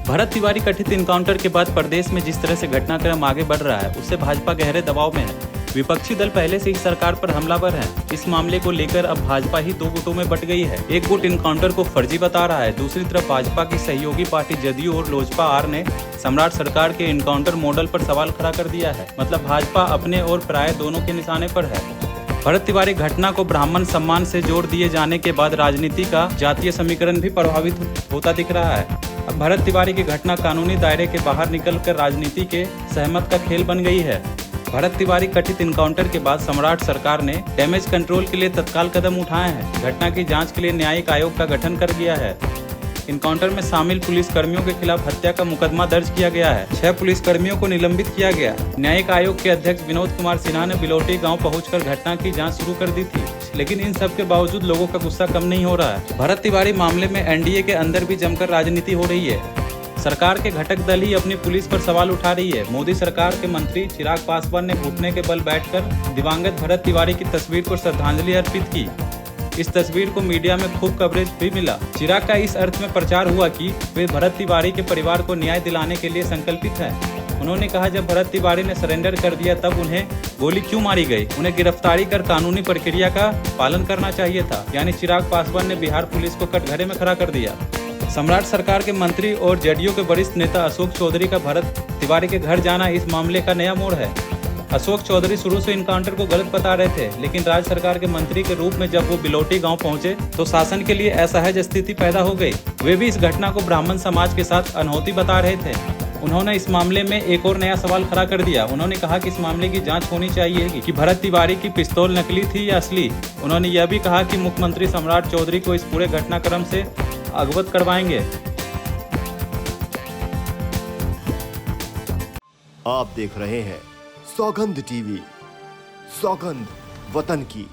भरत तिवारी कथित इनकाउंटर के बाद प्रदेश में जिस तरह से घटनाक्रम आगे बढ़ रहा है, उससे भाजपा गहरे दबाव में है। विपक्षी दल पहले से ही सरकार पर हमलावर है। इस मामले को लेकर अब भाजपा ही दो गुटों में बंट गई है। एक गुट इनकाउंटर को फर्जी बता रहा है, दूसरी तरफ भाजपा की सहयोगी पार्टी जदयू और लोजपा आर ने सम्राट सरकार के इनकाउंटर मॉडल पर सवाल खड़ा कर दिया है। मतलब भाजपा अपने और पराये दोनों के निशाने पर है। भरत तिवारी घटना को ब्राह्मण सम्मान से जोड़ दिए जाने के बाद राजनीति का जातीय समीकरण भी प्रभावित होता दिख रहा है। अब भरत तिवारी की घटना कानूनी दायरे के बाहर निकलकर राजनीति के सहमत का खेल बन गई है। भरत तिवारी कथित इनकाउंटर के बाद सम्राट सरकार ने डैमेज कंट्रोल के लिए तत्काल कदम उठाए हैं। घटना की जांच के लिए न्यायिक आयोग का गठन कर दिया है। इनकाउंटर में शामिल पुलिसकर्मियों के खिलाफ हत्या का मुकदमा दर्ज किया गया है। 6 पुलिसकर्मियों को निलंबित किया गया। न्यायिक आयोग के अध्यक्ष विनोद कुमार सिन्हा ने बिलोटी गांव पहुंचकर घटना की जांच शुरू कर दी थी, लेकिन इन सब के बावजूद लोगों का गुस्सा कम नहीं हो रहा है। भरत तिवारी मामले में एनडीए के अंदर भी जमकर राजनीति हो रही है। सरकार के घटक दल ही अपनी पुलिस पर सवाल उठा रही है। मोदी सरकार के मंत्री चिराग पासवान ने घुटने के बल बैठकर दिवंगत भरत तिवारी की तस्वीर को श्रद्धांजलि अर्पित की। इस तस्वीर को मीडिया में खूब कवरेज भी मिला। चिराग का इस अर्थ में प्रचार हुआ कि वे भरत तिवारी के परिवार को न्याय दिलाने के लिए संकल्पित हैं। उन्होंने कहा, जब भरत तिवारी ने सरेंडर कर दिया तब उन्हें गोली क्यों मारी गई? उन्हें गिरफ्तारी कर कानूनी प्रक्रिया का पालन करना चाहिए था। यानी चिराग पासवान ने बिहार पुलिस को कटघरे में खड़ा कर दिया। सम्राट सरकार के मंत्री और जेडीयू के वरिष्ठ नेता अशोक चौधरी का भरत तिवारी के घर जाना इस मामले का नया मोड़ है। अशोक चौधरी शुरू से इनकाउंटर को गलत बता रहे थे, लेकिन राज्य सरकार के मंत्री के रूप में जब वो बिलोटी गांव पहुंचे तो शासन के लिए असहज स्थिति पैदा हो गई। वे भी इस घटना को ब्राह्मण समाज के साथ अनहोती बता रहे थे। उन्होंने इस मामले में एक और नया सवाल खड़ा कर दिया। उन्होंने कहा कि इस मामले की जांच होनी चाहिए कि भरत तिवारी की पिस्तौल नकली थी या असली। उन्होंने यह भी कहा कि मुख्यमंत्री सम्राट चौधरी को इस पूरे घटनाक्रम से अवगत करवाएंगे। आप देख रहे हैं सौगंध टीवी, सौगंध वतन की।